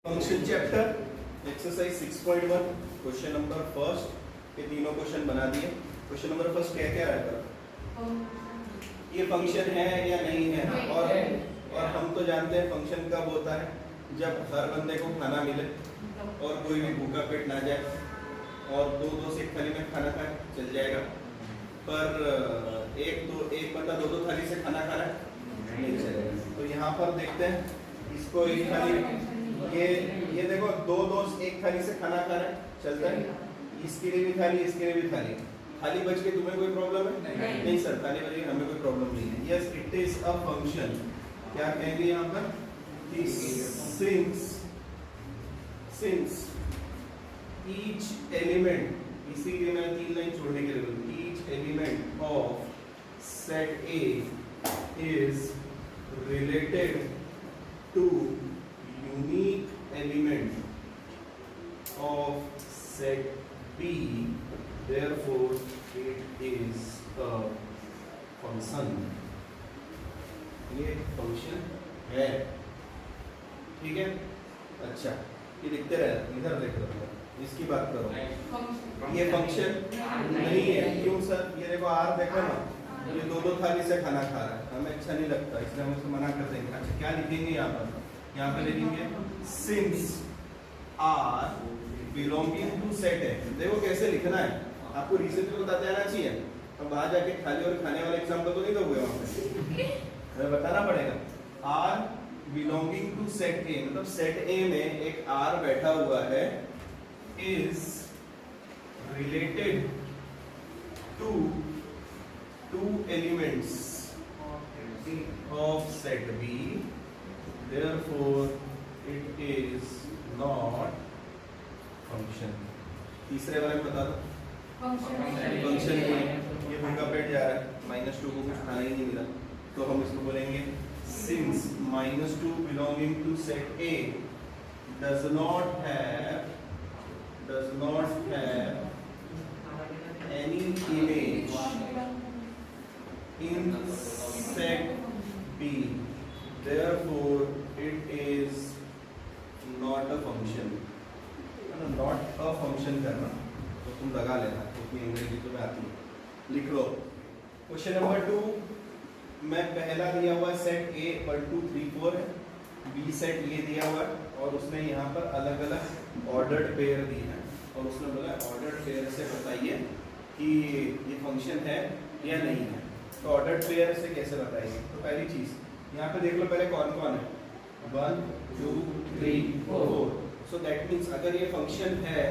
Function chapter exercise 6.1 question number first. ये तीनों question बना दिए। क्वेश्चन नंबर फर्स्ट क्या क्या रहता, ये फंक्शन है या नहीं है। और हम तो जानते हैं फंक्शन कब होता है जब हर बंदे को खाना मिले और कोई भी भूखा पेट ना जाए और दो से एक थाली में खाना खाए चल जाएगा, पर एक बंदा दो थाली से खाना खा रहा है नहीं चलेगा। तो यहाँ पर देखते हैं इसको एक थाली, ये देखो दो एक थाली से खाना खा रहे हैं चलता है, इसके लिए भी थाली इसके लिए भी थाली। थाली बच के तुम्हें कोई प्रॉब्लम है? नहीं सर, थाली बच के हमें कोई प्रॉब्लम नहीं है। Yes it is a function. क्या कहेंगे यहाँ पर? सिंस ईच एलिमेंट, इसीलिए मैं 3 लाइन छोड़ने के लिए, each element of set A is related to unique element of set B, therefore it is a function। ये फंक्शन है, ठीक है। अच्छा ये लिखते रहे, इधर देख लो, इसकी बात करो। ये फंक्शन नहीं है, क्यों सर? ये देखो आर देखो ना, ये दो थाली से खाना खा रहा है, हमें अच्छा नहीं लगता, इसलिए हम उसको मना कर देंगे। अच्छा क्या लिखेंगे यहाँ पर? यहाँ पे लिखेंगे since R belonging to set है। देखो कैसे लिखना है, आपको रीजन तो बताते आना चाहिए। अब बाहर जाके खाली और खाने वाला एग्जाम्पल तो नहीं दोगे वहाँ पे, हमें बताना पड़ेगा। R belonging to set A, मतलब सेट ए में एक आर बैठा हुआ है, is related to 2 elements of set B, therefore it is not function। तीसरे वाले में बता दो, फंक्शन है। ये भूखा पेट जा रहा है, -2 को कुछ खाना ही नहीं मिला, तो हम इसको बोलेंगे since -2 belonging to set A does not have any image in set B, therefore it is not a function। Not a function करना तो तुम लगा लेना, क्योंकि अंग्रेजी तुम्हें आती है। लिख लो क्वेश्चन नंबर 2 में पहला दिया हुआ सेट A 1 2 3 4 है, बी सेट ये दिया हुआ है, और उसने यहाँ पर अलग अलग ऑर्डर्ड पेयर दी है, और उसने बोला ऑर्डर्ड पेयर से बताइए कि ये फंक्शन है या नहीं है। तो ऑर्डर्ड पेयर से कैसे बताइए? तो पहली चीज यहाँ पे देख लो पहले कौन कौन है, 1 2 3 4। सो दैट मीन्स अगर ये फंक्शन है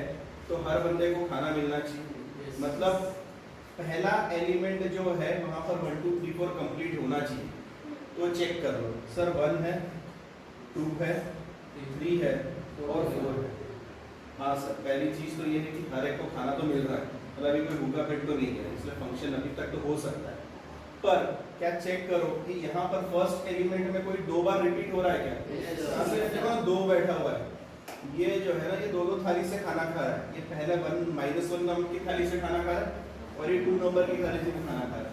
तो हर बंदे को खाना मिलना चाहिए, मतलब पहला एलिमेंट जो है वहां पर 1 2 3 4 कंप्लीट होना चाहिए। तो चेक कर लो सर, 1 है 2 है 3 है और 4 है। हाँ सर, पहली चीज तो ये है कि हर एक को खाना तो मिल रहा है, मतलब अभी कोई भूखा पेट तो नहीं है, इसलिए फंक्शन अभी तक तो हो सकता है। पर क्या चेक करो कि यहाँ पर फर्स्ट एलिमेंट में कोई 2 बार रिपीट हो रहा है क्या? यहाँ पे देखो 2 बैठा हुआ है, ये जो है ना ये 2 थाली से खाना खा रहा है। ये पहले 1 नंबर की थाली से खाना खा रहा है और ये 2 नंबर की थाली से खाना खा रहा है,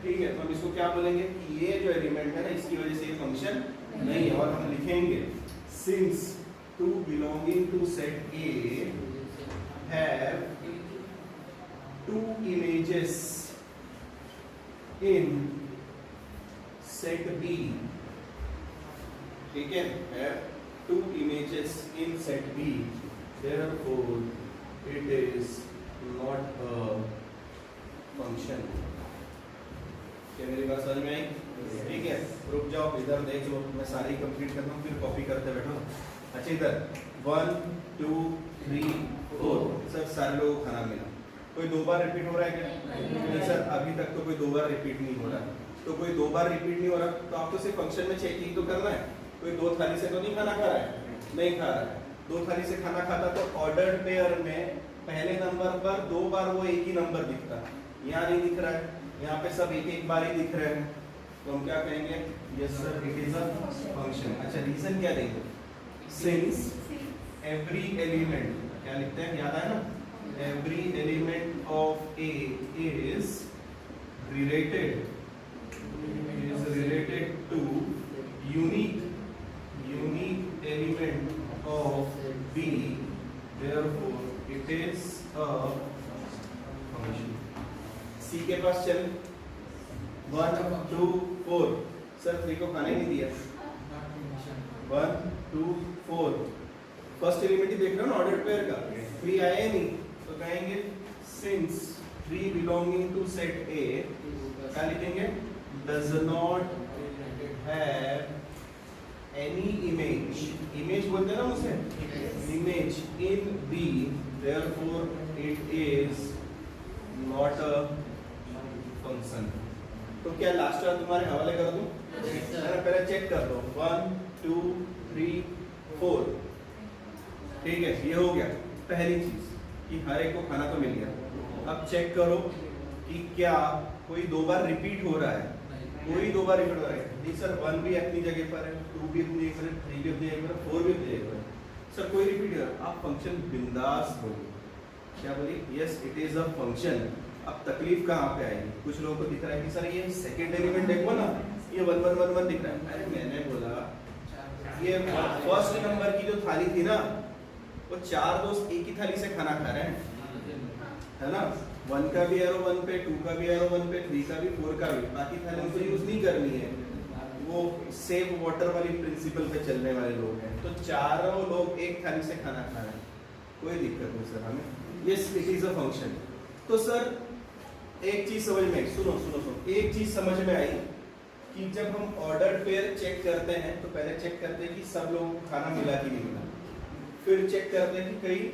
ठीक है। तो हम इसको क्या बोलेंगे कि ये जो एलिमेंट है ना इसकी वजह से ये फंक्शन नहीं है, और हम लिखेंगे since 2 belonging to set A have 2 images in set B, ठीक है, have 2 images in set B, therefore it is not a function। क्या मेरी बात समझ में आई? ठीक है, रुक जाओ, इधर देख लो, मैं सारी कंप्लीट करता हूँ फिर कॉपी करते बैठो। अच्छा इधर 1 2 3 4 सब सारे लोगों को खाना मिला। कोई 2 बार रिपीट हो रहा है क्या? नहीं सर, अभी तक तो कोई 2 बार रिपीट नहीं हो रहा। तो कोई 2 बार रिपीट नहीं हो रहा तो आपको सिर्फ फंक्शन में चेकिंग तो करना है। कोई 2 थाली से तो नहीं खाना खा रहा है, नहीं खा रहा है। 2 थाली से खाना खाता तो ऑर्डर्ड पेयर में पहले नंबर पर 2 बार वो एक ही नंबर दिखता, यहाँ नहीं दिख रहा है, यहाँ पे सब एक बार ही दिख रहे हैं, तो हम क्या कहेंगे? Yes sir, it is a function. अच्छा रीजन क्या देंगे? सिंस एवरी एलिमेंट, क्या लिखते हैं याद आया ना? every element of A is related to unique element of b, therefore it is a function. c के पास चल 1 2 4 सर 3 को खाना ही नहीं दिया 1 2 4 फर्स्ट एलिमेंट ही देख रहे हो ना ऑर्डर पेयर का 3 आया ही नहीं तो कहेंगे since 3 belonging to set A क्या लिखेंगे does not have any image image बोलते हैं ना उसे image in B therefore it is not a function. तो क्या लास्ट वाला तुम्हारे हवाले कर दूं पहले चेक कर लो 1 2 3 4 ठीक है ये हो गया पहली चीज कि हर एक को खाना तो मिल गया अब चेक करो कि क्या कोई दो बार रिपीट हो रहा है कोई दो बार रिपीट हो रहा है नहीं सर 1 भी अपनी जगह पर है 2 भी अपनी जगह पर है 3 भी अपनी जगह पर है 4 भी अपनी जगह पर है सर कोई रिपीट हो रहा आप फंक्शन बिंदास बोलिए क्या बोलिए yes it is a function अब तकलीफ कहाँ पे आएगी कुछ लोगों को दिख रहा है कि सर ये सेकंड एलिमेंट देखो ना ये 1 1 1 1 दिख रहा है अरे मैंने बोला ये फर्स्ट नंबर की जो थाली थी ना वो चार दोस्त एक ही थाली से खाना खा रहे हैं है ना 1 का भी एरो 1 पे 2 का भी एरो 1 पे 3 का भी 4 का भी बाकी थाली उनको यूज नहीं करनी है वो सेव वाटर वाली प्रिंसिपल पे चलने वाले लोग हैं तो चारों लोग एक थाली से खाना खा रहे हैं कोई दिक्कत नहीं सर हमें yes it is a function तो सर एक चीज समझ में सुनो सुनो सुनो एक चीज समझ में आई कि जब हम ऑर्डर पेयर चेक करते हैं तो पहले चेक करते हैं कि सब लोगों को खाना मिला कि नहीं मिला फिर चेक करते हैं कि कहीं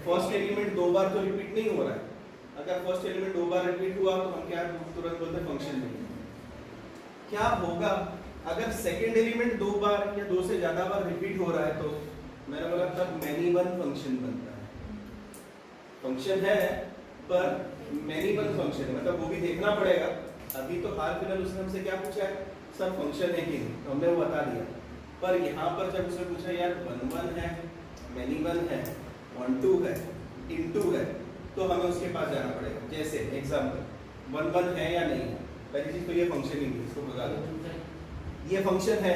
फर्स्ट एलिमेंट दो बार तो रिपीट नहीं हो रहा है अगर फर्स्ट एलिमेंट दो बार रिपीट हुआ तो हम क्या तुरंत बोलते हैं फंक्शन नहीं क्या होगा अगर सेकंड एलिमेंट दो बार या दो से ज्यादा बार रिपीट हो रहा है तो मैंने बोला तब मैनी वन फंक्शन बनता है फंक्शन है पर मैनी वन फंक्शन मतलब वो भी देखना पड़ेगा अभी तो हाल फिलहाल उसने हमसे क्या पूछा है सर फंक्शन है कि नहीं तो हमने वो बता दिया पर यहाँ पर जब उसने पूछा यार 1 1 है मैनी वन है 1 2 है इनटू है तो हमें उसके पास जाना पड़ेगा जैसे एग्जांपल 1 1 है या नहीं है पहली चीज तो ये फंक्शन ही नहीं इसको बता दो ये फंक्शन है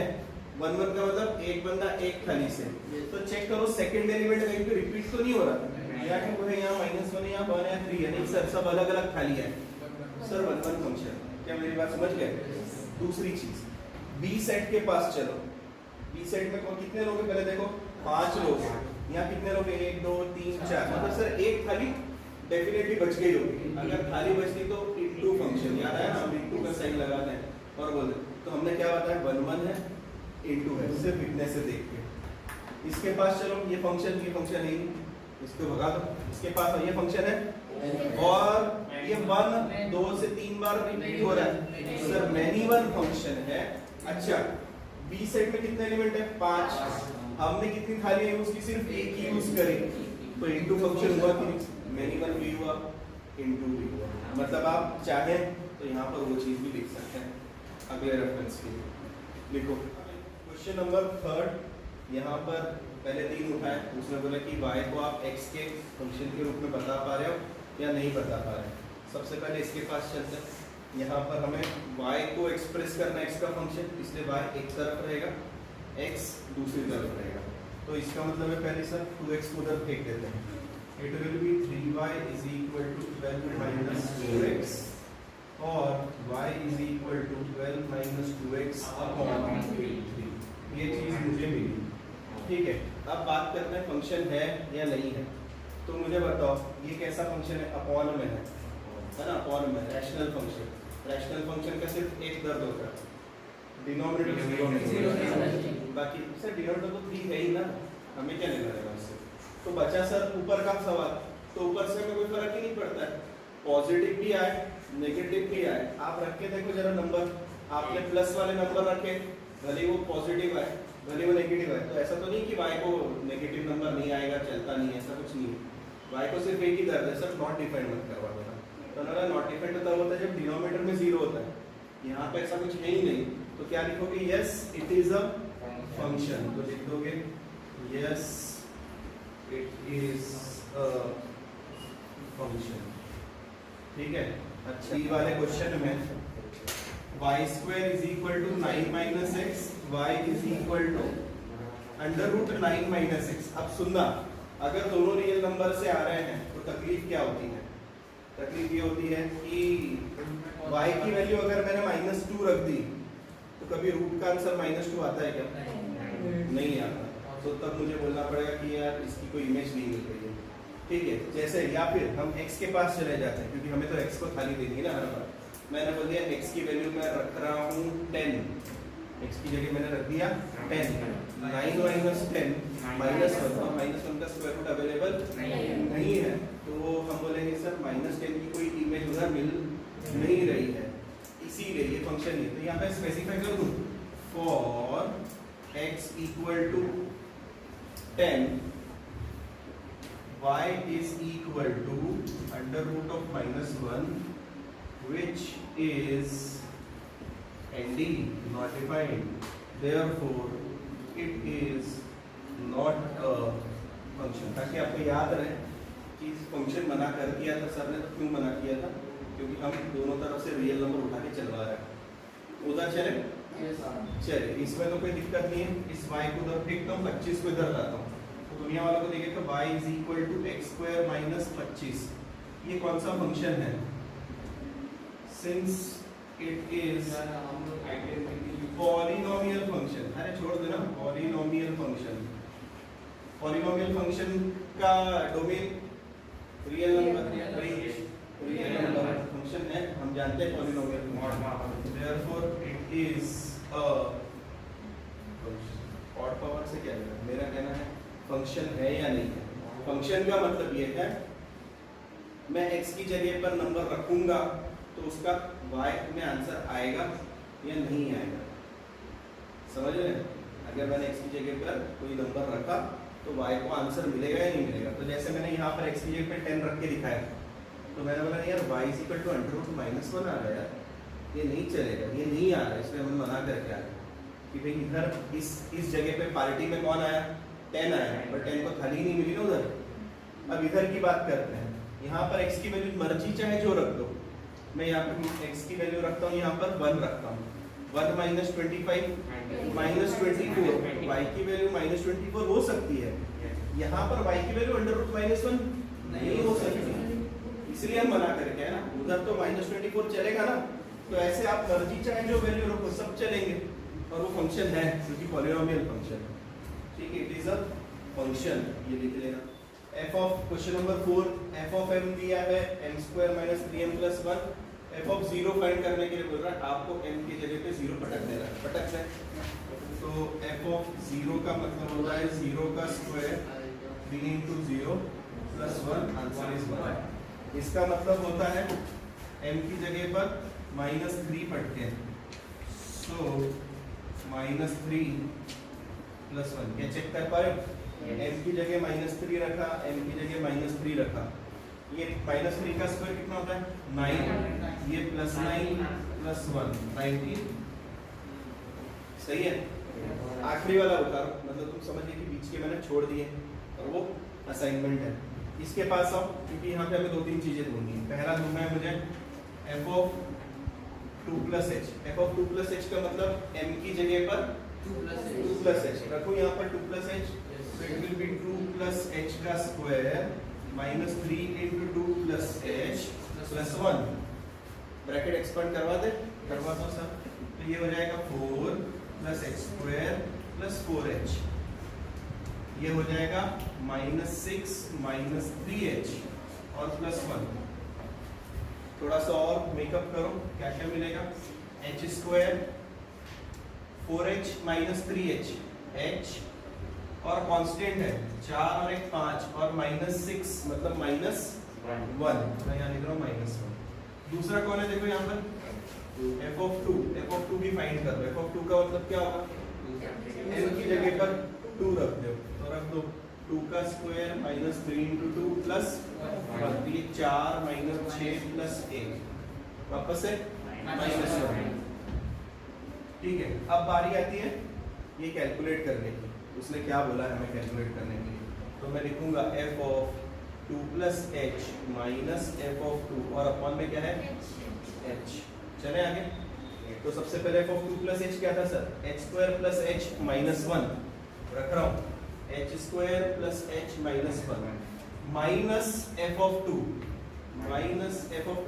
1 1 का मतलब एक बंदा एक थाली से तो चेक करो सेकंड एलिमेंट कहीं पे रिपीट तो नहीं हो रहा या कि वो है यहाँ -1 है यहाँ 1 है 3 है नहीं सर सब अलग अलग थाली है सर 1 1 फंक्शन क्या मेरी बात समझ गए दूसरी चीज बी सेट के पास चलो बी सेट में कितने लोग हैं पहले देखो 5 लोग हैं यहाँ कितने लोग 1 2 3 4 मतलब सर एक थाली डेफिनेटली बच गई होगी अगर थाली बचती तो इनटू फंक्शन याद है ना हम इनटू का साइन लगाते हैं और बोलते तो हमने क्या बताया 1 1 है इनटू है सिर्फ इतने से देख के इसके पास चलो ये फंक्शन है इसको भगा दो इसके पास ये फंक्शन है और ये 1 2 से 3 बार रिपीट हो रहा है सर मैनी वन फंक्शन है अच्छा बी सेट में कितने एलिमेंट है 5 हमने कितनी थाली यूज की सिर्फ एक ही यूज करी तो इनटू फंक्शन हुआ कि मैनी वन भी हुआ इनटू भी हुआ मतलब आप चाहें तो यहाँ पर वो चीज भी लिख सकते हैं अगले रेफरेंस के लिए लिखो क्वेश्चन नंबर 3 यहाँ पर पहले 3 उठाए उसने बोला कि y को आप x के फंक्शन के रूप में बता पा रहे हो या नहीं बता पा रहे सबसे पहले इसके पास चलते हैं यहाँ पर हमें y को एक्सप्रेस करना x का फंक्शन इसलिए y एक तरफ रहेगा x दूसरी तरफ रहेगा तो इसका मतलब है पहले सर 2x को उधर फेंक देते हैं it will be 3y is equal to 12 minus 4x और y is equal to 12 minus 2x upon 3 ये चीज मुझे मिली ठीक है अब बात करते हैं फंक्शन है या नहीं है तो मुझे बताओ ये कैसा फंक्शन है अपॉन में है ना अपॉन में रैशनल फंक्शन का सिर्फ एक दर्द होता है डिनोमिनेटर 0 बाकी सर डिनोमिनेटर तो 3 है ही ना हमें क्या लेना है उससे तो बचा सर ऊपर का सवाल तो ऊपर से हमें कोई फर्क ही नहीं पड़ता है पॉजिटिव भी आए नेगेटिव भी आए आप रख के देखो जरा नंबर आपने प्लस वाले नंबर रखे भले वो पॉजिटिव आए भले वो नेगेटिव है तो ऐसा तो नहीं कि y को नेगेटिव नंबर नहीं आएगा चलता नहीं ऐसा कुछ नहीं y को सिर्फ एक ही दर्द है सर नॉट डिफाइंड मत करवा देना तो ना नॉट डिफाइंड तब होता है जब डिनोमिनेटर में 0 होता है यहाँ पे ऐसा कुछ है ही नहीं तो क्या लिखोगे yes it is a function तो लिख दोगे yes it is a function ठीक है अच्छा ये वाले क्वेश्चन में y square is equal to 9 minus x y is equal to √9 minus x. अब सुनना, अगर दोनों रियल नंबर से आ रहे हैं तो तकलीफ क्या होती है? तकलीफ ये होती है कि y की वैल्यू अगर मैंने -2 रख दी तो कभी रूट का आंसर -2 आता है क्या? नहीं आता। तो तब मुझे बोलना पड़ेगा कि यार इसकी कोई इमेज नहीं मिल रही है, ठीक है। जैसे या फिर हम x के पास चले जाते हैं, क्योंकि हमें तो x को खाली देनी है ना हर बार। मैंने बोल दिया x की वैल्यू मैं रख रहा हूँ 10, x की जगह मैंने रख दिया 10। 9 माइनस 10 -1, और -1 का स्क्वायर रूट अवेलेबल नहीं है, तो हम बोलेंगे सर -10 की कोई इमेज उधर मिल नहीं रही है, इसीलिए ये फंक्शन नहीं। तो यहाँ पे स्पेसिफाई कर दूँ, for x equal to 10 y is equal to √(-1) which is ND not defined, therefore it is not a function। ताकि आपको याद रहे कि फंक्शन मना कर दिया था सर ने, तो क्यों मना किया था? क्योंकि हम दोनों तरफ से रियल नंबर उठा के चलवा रहे हैं। उधर चले चले, इसमें तो कोई दिक्कत नहीं है। इस y को उधर फेंकता हूँ, 25 को इधर लाता हूँ, तो दुनिया वालों को देखिएगा y is equal to x² minus 25। ये कौन सा फंक्शन है? Since it is polynomial function. अरे छोड़ देना, पॉलिनोमियल फंक्शन। पॉलिनोमियल फंक्शन का domain real number, real number function है, हम जानते हैं polynomial function. Therefore it is a odd power से क्या लेना, मेरा कहना है फंक्शन है या नहीं है। फंक्शन का मतलब ये है मैं x की जगह पर नंबर रखूंगा तो उसका y में आंसर आएगा या नहीं आएगा, समझ रहे हैं? अगर मैंने x की जगह पर कोई नंबर रखा तो y को आंसर मिलेगा या नहीं मिलेगा। तो जैसे मैंने यहाँ पर x की जगह पर 10 रख के दिखाया, तो मैंने बोला यार y is equal to √(-1) आ रहा है, ये नहीं चलेगा, ये नहीं आ रहा है, इसलिए हमने मना करके आया कि भाई इधर इस जगह पे पार्टी में कौन आया? 10 आया, पर 10 को खाली नहीं मिली ना उधर। अब इधर की बात करते हैं, यहाँ पर x की वैल्यू मर्जी चाहे जो रख दो। मैं यहाँ पर x की वैल्यू रखता हूँ, यहाँ पर 1 रखता हूँ, 1 माइनस 25 -24, y की वैल्यू -24 हो सकती है। यहाँ पर y की वैल्यू √(-1) नहीं हो सकती, इसलिए हम मना करके है ना। उधर तो -24 चलेगा ना, तो ऐसे आप मर्जी चाहे जो वैल्यू रखो सब चलेंगे, और वो फंक्शन है क्योंकि पॉलिनोमियल फंक्शन है, ठीक है। इट इज अ फंक्शन, ये लिख लेना। f of question number 4, f of m दिया है m² - 3m + 1। f of 0 find करने के लिए बोल रहा है आपको m की जगह पे 0 पटक देना है, पटक दे। तो f ऑफ 0 का मतलब होता है 0 का स्क्वायर 3 × 0 + 1, आंसर इज 1। इसका मतलब होता है m की जगह पर -3 पटके, सो -3 + 1। क्या चेक कर पा रहे हो? m की जगह -3 रखा, m की जगह -3 रखा, ये -3 का स्क्वायर कितना होता है? 9, ये +9 + 1 19, सही है। आखिरी वाला उतारो, मतलब तुम समझिए कि बीच के मैंने छोड़ दिए और वो असाइनमेंट है। इसके पास आओ, क्योंकि यहाँ पे हमें 2-3 चीजें ढूंढनी है। पहला ढूंढना है मुझे f of 2 + h। f of 2 + h का मतलब m की जगह पर 2 + h रखो, यहाँ पर 2 + h, so it will be 2 + h का स्क्वायर -3 × 2 + h + 1। ब्रैकेट एक्सपांड करवा दे, करवा दो सर। तो ये हो जाएगा 4 + h² + 4h, ये हो जाएगा -6 - 3h और +1। थोड़ा सा और मेकअप करो, क्या क्या मिलेगा? h² 4h - 3h, h और कांस्टेंट है 4 और 1 5, और -6 मतलब -1, मैं यहाँ लिख रहा हूँ -1। दूसरा कौन है देखो यहाँ पर f ऑफ 2, f ऑफ 2 भी फाइंड कर लो। f ऑफ 2 का मतलब क्या होगा? m की जगह पर 2 रख दो, तो रख दो 2 का स्क्वायर -3 × 2 + 1, ये 4 - 6 + 1, वापस से -1, ठीक है। अब बारी आती है ये कैलकुलेट करने की, उसने क्या बोला है हमें कैलकुलेट करने के लिए। तो मैं लिखूंगा f of 2 + h minus f of 2, और अपॉन में क्या है? h। चले आगे। तो सबसे पहले f ऑफ 2 + h क्या था सर? h² + h - 1, रख रहा हूँ h square plus h minus one minus f of two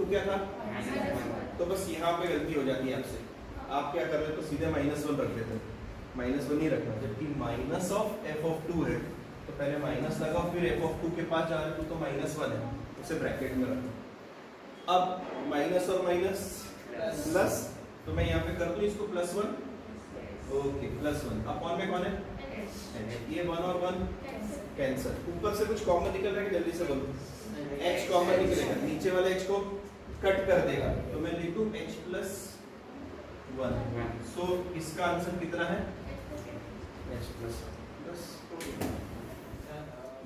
क्या था, तो बस यहाँ पे गलती हो जाती है आपसे। आप क्या कर रहे हो, तो सीधे माइनस वन रख देते हैं, माइनस वन नहीं रखना, जबकि minus of f of two है तो पहले माइनस लगाओ, फिर एफ ऑफ टू के पास जा रहे हो तो माइनस वन है, उसे ब्रैकेट में रखो। अब माइनस और माइनस प्लस, तो मैं यहाँ पे कर दूं इसको plus one, okay plus one. Upon में कौन है, ये वन और वन कैंसिल। ऊपर से कुछ कॉमन निकल रहा है, जल्दी से बोलो, h कॉमन निकलेगा, नीचे वाले h को कट कर देगा, तो मैं लिखूं h प्लस वन। सो इसका आंसर कितना है, h प्लस वन।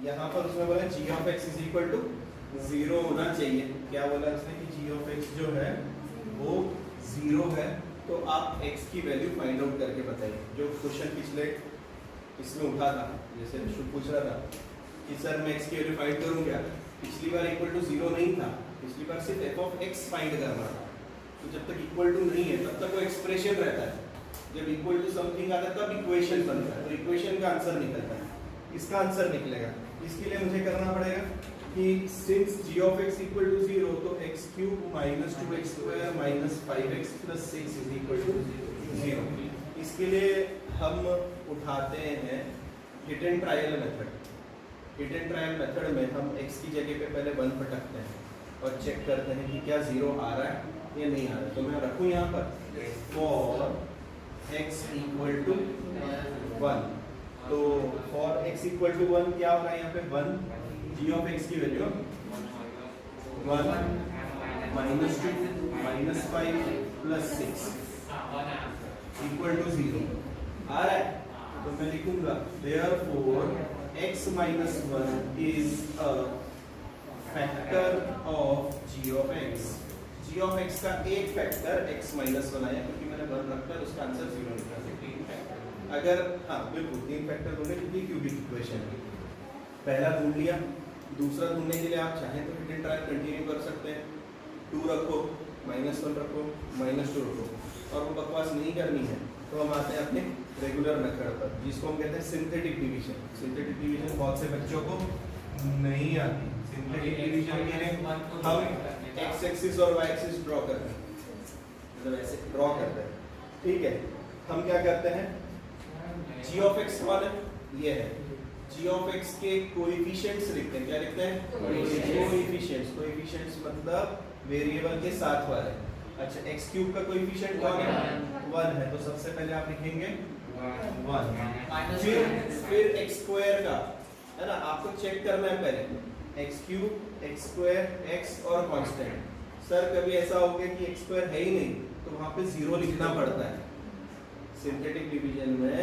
यहाँ पर उसमें बोला g of x is equal to 0 होना चाहिए। क्या बोला उसने कि g ऑफ x जो है वो 0 है, तो आप x की वैल्यू फाइंड आउट करके बताइए। जो क्वेश्चन पिछले इसमें उठा था, जैसे शुभ पूछ रहा था कि सर मैं x की वैल्यू फाइंड करूँ क्या, पिछली बार इक्वल टू 0 नहीं था, पिछली बार सिर्फ f ऑफ x फाइंड करना था। तो जब तक इक्वल टू नहीं है तब तक वो एक्सप्रेशन रहता है, जब इक्वल टू समथिंग आता है तब इक्वेशन बनता है, तो इक्वेशन का आंसर निकलता है, इसका आंसर निकलेगा। इसके लिए मुझे करना पड़ेगा कि since g of x equal to 0, तो x cube minus 2x square minus 5x plus 6 is equal to 0। इसके लिए हम उठाते हैं hit and trial method. Hit and trial method में हम x की जगह पे पहले 1 पटकते हैं और चेक करते हैं कि क्या 0 आ रहा है या नहीं आ रहा है। तो मैं रखूँ यहाँ पर फॉर x इक्वल टू 1, तो फॉर x इक्वल टू 1 क्या होगा यहाँ पे 1, g ऑफ x की value 1 minus 2 minus 5 plus 6 equal to 0 आ रहा है। तो मैं लिखूंगा therefore x minus 1 is a factor of g of x। g of x का एक फैक्टर x minus 1 आया, क्योंकि मैंने 1 रखकर उसका आंसर 0 निकला। अगर हाँ बिल्कुल 3 फैक्टर ढूंढे क्योंकि क्यूबिक इक्वेशन है, पहला ढूंढ लिया, दूसरा ढूंढने के लिए आप चाहें तो हिट एंड ट्रायल कंटिन्यू कर सकते हैं। 2 रखो, माइनस 1 रखो, माइनस 2 रखो, और वो बकवास नहीं करनी है तो हम आते हैं अपने रेगुलर मेथड पर, जिसको हम कहते हैं सिंथेटिक डिवीजन। सिंथेटिक डिवीजन बहुत से बच्चों को नहीं आती। सिंथेटिक डिवीजन के लिए हम एक्स एक्सिस और वाई एक्सिस ड्रॉ करते हैं, मतलब ऐसे ड्रॉ करते हैं, ठीक है। हम क्या करते हैं, g ऑफ x वन ये है, g ऑफ x के कोएफिशिएंट्स लिखते हैं। क्या लिखते हैं, कोएफिशिएंट्स। कोएफिशिएंट्स मतलब वेरिएबल के साथ वाले। अच्छा x क्यूब का कोएफिशिएंट कौन है, 1 है, तो सबसे पहले आप लिखेंगे 1, फिर x स्क्वायर का है ना, आपको चेक करना है पहले x cube x square x और कांस्टेंट। सर कभी ऐसा हो गया कि x स्क्वायर है ही नहीं, तो वहां पे 0 लिखना पड़ता है। सिंथेटिक डिवीजन में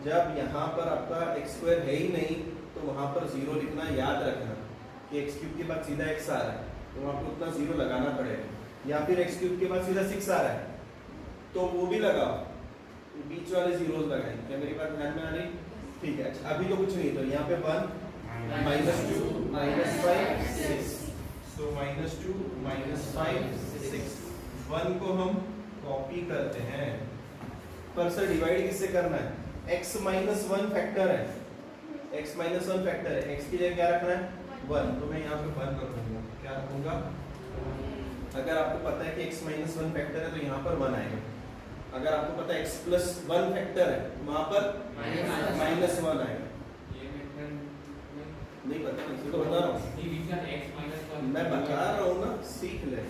जब यहाँ पर आपका x स्क्वायर है ही नहीं, तो वहां पर 0 लिखना याद रखना कि x क्यूब के बाद सीधा x आ रहा है, तो वहां पर उतना 0 लगाना पड़ेगा। या फिर x क्यूब के बाद सीधा 6 आ रहा है तो वो भी लगाओ, बीच वाले जीरोस लगाएंगे। क्या मेरी बात ध्यान में आ रही, ठीक है। अच्छा अभी तो कुछ नहीं, तो यहाँ पे 1 minus 2 minus 5 6, so minus 2 minus 5 6, 1 को हम कॉपी करते हैं, पर सर डिवाइड किससे करना है, x माइनस 1 फैक्टर है, x माइनस 1 फैक्टर है, x की जगह क्या रखना है 1, तो मैं यहाँ पे 1 रखूंगा। क्या रखूंगा, अगर आपको पता है कि x माइनस 1 फैक्टर है तो यहाँ पर 1 आएगा। अगर आपको पता है x प्लस 1 फैक्टर है, वहां पर माइनस 1 आएगा। नहीं पता, इसे तो बता रहा हूँ, मैं बता रहा हूँ ना, सीख ले,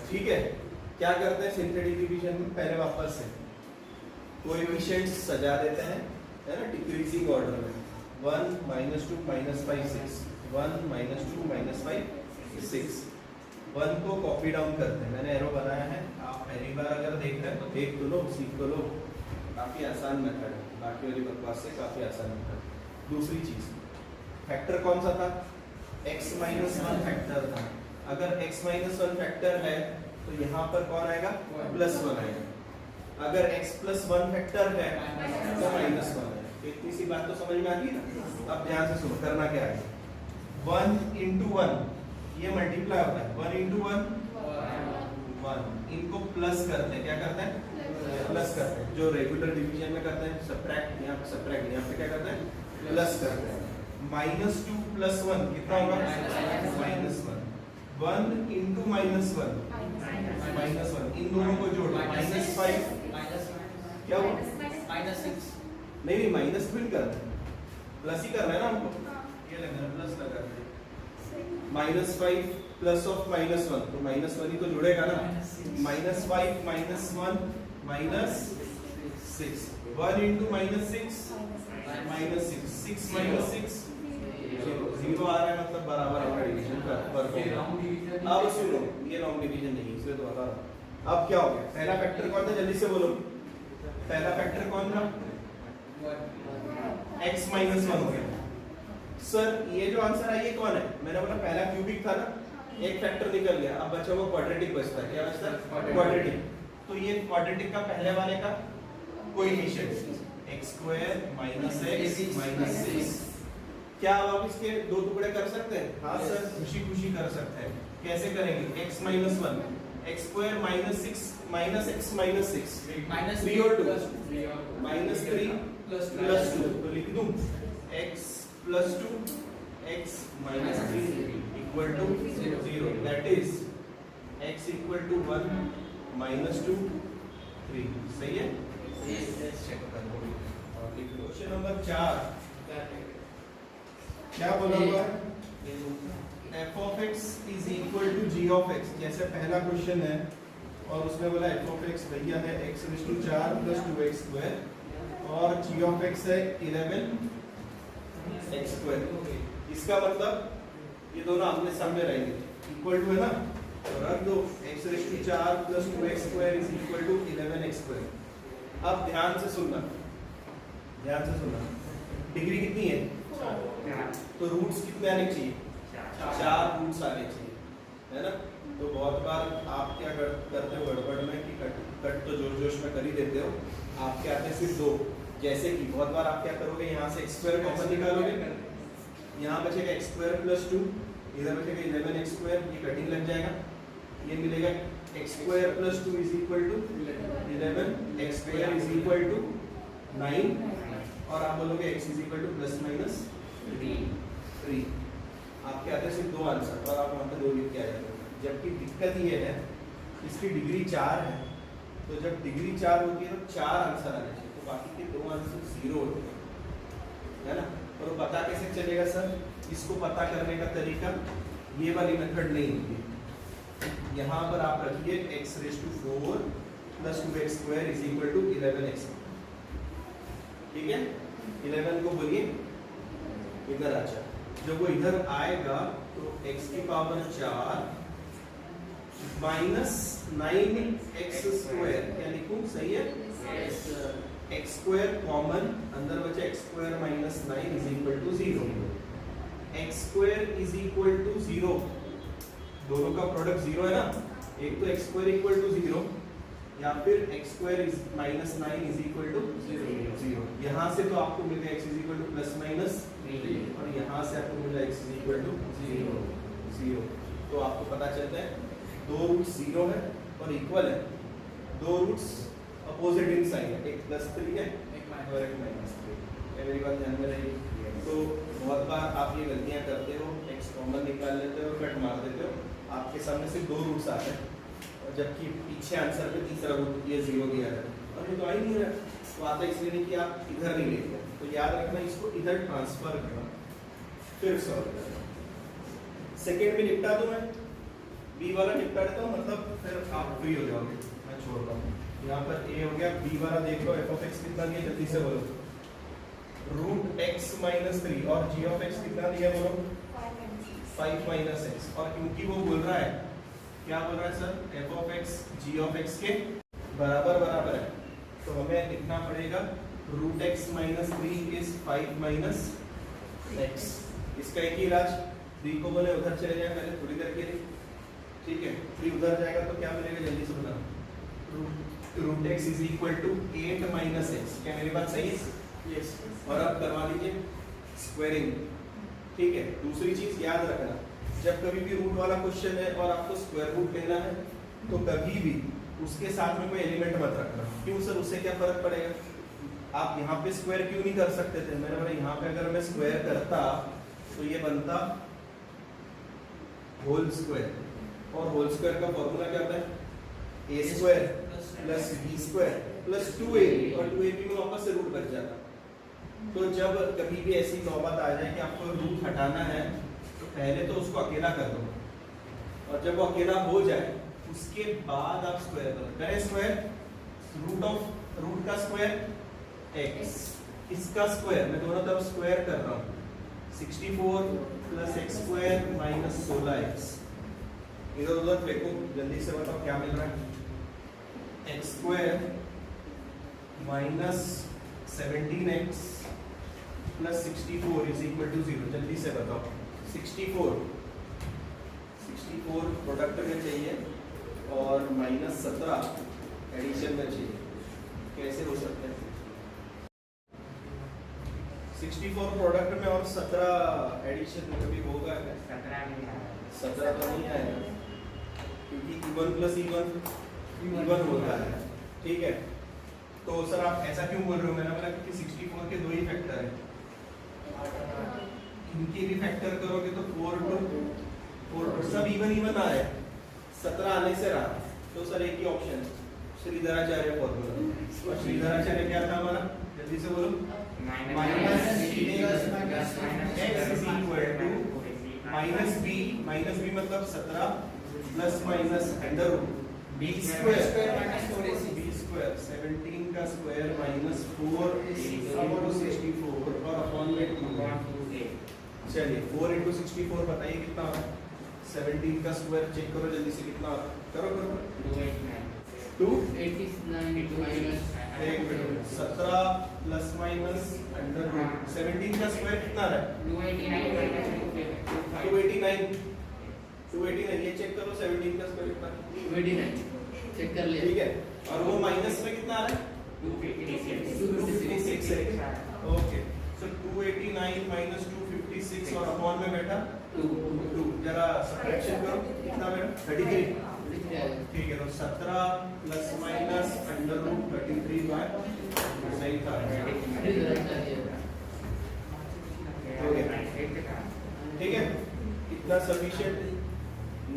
ठीक है। क्या करते हैं सिंथेटिक डिवीजन में, पहले वापस से कोएफिशिएंट्स सजा देते हैं, है ना, डिक्रीजिंग ऑर्डर में। 1 माइनस 2 माइनस 5 6, 1 माइनस 2 माइनस 5 6, 1 को कॉपी डाउन करते हैं। मैंने एरो बनाया है, आप पहली बार अगर देख रहे हैं तो देख तो लो, सीख तो लो, काफ़ी आसान मेथड है, बाकी वाली बकवास से काफ़ी आसान मेथड। दूसरी चीज़, फैक्टर कौन सा था, x माइनस 1 फैक्टर था। अगर x माइनस 1 फैक्टर है तो यहाँ पर कौन आएगा, प्लस 1 आएगा। अगर x प्लस 1 फैक्टर है तो माइनस 1 है। इतनी सी बात तो समझ में आ गई ना। अब ध्यान से सुनो, करना क्या है, 1 इंटू 1 ये मल्टीप्लाई होता है, 1 इंटू 1 1 इनको प्लस करते हैं, क्या करते हैं? प्लस करते हैं। जो रेगुलर डिवीजन में करते हैं सब्ट्रैक्ट, यहाँ पे क्या करते हैं? प्लस करते हैं। -2 + 1 कितना होगा? -1। 1 × -1 -1, इन दोनों को जोड़ो, -5 क्या हुआ? -6 नहीं माइनस फिर करना है, प्लस ही करना है ना हमको, ये लगना प्लस लगा दे। -5 प्लस ऑफ -1 तो -1 ही तो जुड़ेगा ना। -5 -1 -6 1 × -6 -6 6 0 आ रहा है, मतलब बराबर आपका डिवीजन परफॉर्म। अब सुनो, ये लॉन्ग डिवीजन नहीं है, इसलिए तो बता रहा। अब क्या हो गया? पहला फैक्टर कौन था? जल्दी से बोलो, पहला फैक्टर कौन था? x - 1 हो गया। सर ये जो आंसर है ये कौन है? मैंने बोला पहला क्यूबिक था ना, एक फैक्टर निकल गया, अब बचा हुआ क्वाड्रेटिक बचता है। क्या बचता है? क्वाड्रेटिक। तो ये क्वाड्रेटिक का पहले वाले का कोएफिशिएंट x² - x -6। क्या अब आप इसके दो टुकड़े कर सकते हैं? हाँ सर, खुशी खुशी कर सकते हैं। कैसे करेंगे? x - 1 x² - 6 -x - 6 3 और 2 -3 + 2, तो लिख दूं x + 2 x - 3 = 0, that is x = 1 -2 3। सही है? चेक कर लो। क्वेश्चन नंबर 4 क्या बोला हुआ है? f(x) = g(x)। जैसे पहला क्वेश्चन है और उसमें बोला f(x) भैया है x⁴ + 2x² और g(x) है 11x²। इसका मतलब ये दोनों आमने सामने रहेंगे, इक्वल टू है ना, तो रख दो x⁴ + 2x² = 11x²। अब ध्यान से सुनना, डिग्री कितनी है? तो रूट्स कितने आने चाहिए? 4 रूट्स आने चाहिए, है ना। तो बहुत बार आप क्या करते हो गड़बड़ में कि कट तो जोश जोश में कर ही देते हो, आपके आते सिर्फ 2। जैसे कि बहुत बार आप क्या करोगे, यहाँ से x² कॉमन निकालोगे, यहाँ बचेगा x² + 2, इधर बचेगा 11x², ये कटिंग लग जाएगा, ये मिलेगा x² + 2 = 11, x² = 9 और आप बोलोगे x = ±3। आपके आते सिर्फ 2 आंसर और आप वहाँ पे 2 लिख के आ जाते हो। जबकि दिक्कत ये है इसकी डिग्री 4 है, तो जब डिग्री 4 होती है तो 4 आंसर आने चाहिए, तो बाकी के 2 आंसर 0 होते हैं, है ना। और पता कैसे चलेगा सर? इसको पता करने का तरीका ये वाली मेथड नहीं होगी। यहाँ पर आप रखिए x⁴ + 2x² = 11x। ठीक है, 11 को बोलिए इधर आ जाए, जब वो इधर आएगा तो x⁴ - 9x², क्या लिखूं? सही है, x² कॉमन, अंदर बचा x² - 9 = 0। x² = 0, दोनों का प्रोडक्ट 0 है ना, एक तो x² = 0 या फिर x² - 9 = 0। यहाँ से तो आपको मिल गया x ± 3 और यहाँ से आपको मिला x = 0। तो आपको पता चलता है 2 रूट्स 0 है और इक्वल है, 2 रूट्स अपोजिट इन साइन है, एक +3 है और एक -3। मेरी बात ध्यान में रहेगी। तो बहुत बार आप ये गलतियाँ करते हो, x कॉमन निकाल लेते हो, कट मार देते हो, आपके सामने सिर्फ 2 रूट्स आते हैं और जबकि पीछे आंसर पे तीसरा रूट ये 0 दिया है और ये तो आ ही नहीं रहा। तो आता इसलिए नहीं कि आप इधर नहीं लेते, तो याद रखना इसको इधर ट्रांसफर करना, फिर सॉल्व करना। सेकेंड में निपटा दूं मैं, बी वाला निपटा देता हूँ, मतलब फिर आप फ्री हो जाओगे, मैं छोड़ रहा हूँ। यहाँ पर ए हो गया, बी वाला देख लो, f(x) कितना दिया जल्दी से बोलो, √x - 3 और g(x) कितना दिया बोलो, 5 - x। और क्योंकि वो बोल रहा है, क्या बोल रहा है सर, f(x) g(x) के बराबर है, तो हमें लिखना पड़ेगा √x - 3 is 5 - x। इसका एक ही इलाज, b को बोले उधर चले जाए पहले थोड़ी देर के लिए, ठीक है, 3 उधर जाएगा तो क्या मिलेगा जल्दी से बता, √x = 8 - x। क्या मेरी बात सही है? यस। और अब करवा लीजिए स्क्वायरिंग, ठीक है। दूसरी चीज याद रखना, जब कभी भी रूट वाला क्वेश्चन है और आपको स्क्वायर रूट लेना है तो कभी भी उसके साथ में कोई एलिमेंट मत रखना। क्यों सर, उससे क्या फर्क पड़ेगा? आप यहाँ पे स्क्वायर क्यों नहीं कर सकते थे? मैंने बोला यहाँ पे अगर मैं स्क्वायर करता तो ये बनता होल स्क्वायर, और होल स्क्वायर का फॉर्मूला क्या होता है? A square plus B square plus 2ab, और 2ab में वापस से रूट बच जाता। तो जब कभी भी ऐसी नौबत आ जाए कि आपको रूट हटाना है तो पहले तो उसको अकेला कर दो, और जब वो अकेला हो जाए उसके बाद आप स्क्वायर करो। करें स्क्वायर, रूट का स्क्वायर x, इसका स्क्वायर, मैं दोनों तरफ स्क्वायर कर रहा हूँ, 64 plus x square minus 16x। इधर उधर फेंको, जल्दी से बताओ क्या मिल रहा है? X square minus 17x plus 64 is equal to 0। जल्दी से बताओ। 64 प्रोडक्ट में चाहिए और माइनस 17 एडिशन में चाहिए। कैसे हो सकता है? 64 प्रोडक्ट में और 17 एडिशन में कभी होगा क्या? 17 तो नहीं आएगा, क्योंकि इवन प्लस इवन होता है। ठीक है, तो सर आप ऐसा क्यों बोल रहे हो? मैंने बोला कि 64 के दो ही फैक्टर है, इनके भी फैक्टर करोगे तो 4 सब इवन आ रहे हैं। 17 आने से रहा तो सर एक ही ऑप्शन है, श्रीधराचार्य फॉर्मूला। और श्रीधराचार्य क्या था हमारा? जल्दी से बोलो। माइनस बी मतलब 17 plus minus under root b square 17 का स्क्वायर माइनस 4 into 64 और अपॉन में 2। चलिए 4 into 64 बताइए कितना होगा? 17 का स्क्वायर चेक करो जल्दी से, कितना होगा? करो 289 17 प्लस माइनस अंडर रूट 17 का स्क्वायर कितना है? 289 ये चेक करो। 17 का स्क्वायर कितना? 289 चेक कर लिया। ठीक है, और वो माइनस में कितना आ रहा है? 256 है। ओके, सो 289 माइनस 256 और अपॉन में बैठा 2। जरा सब्ट्रैक्शन करो, कितना बैठा? 33। ठीक है, तो 17 plus minus under root 33 by सही था। ठीक है, इतना सफिशिएंट।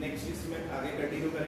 नेक्स्ट इसमें आगे कंटिन्यू करें।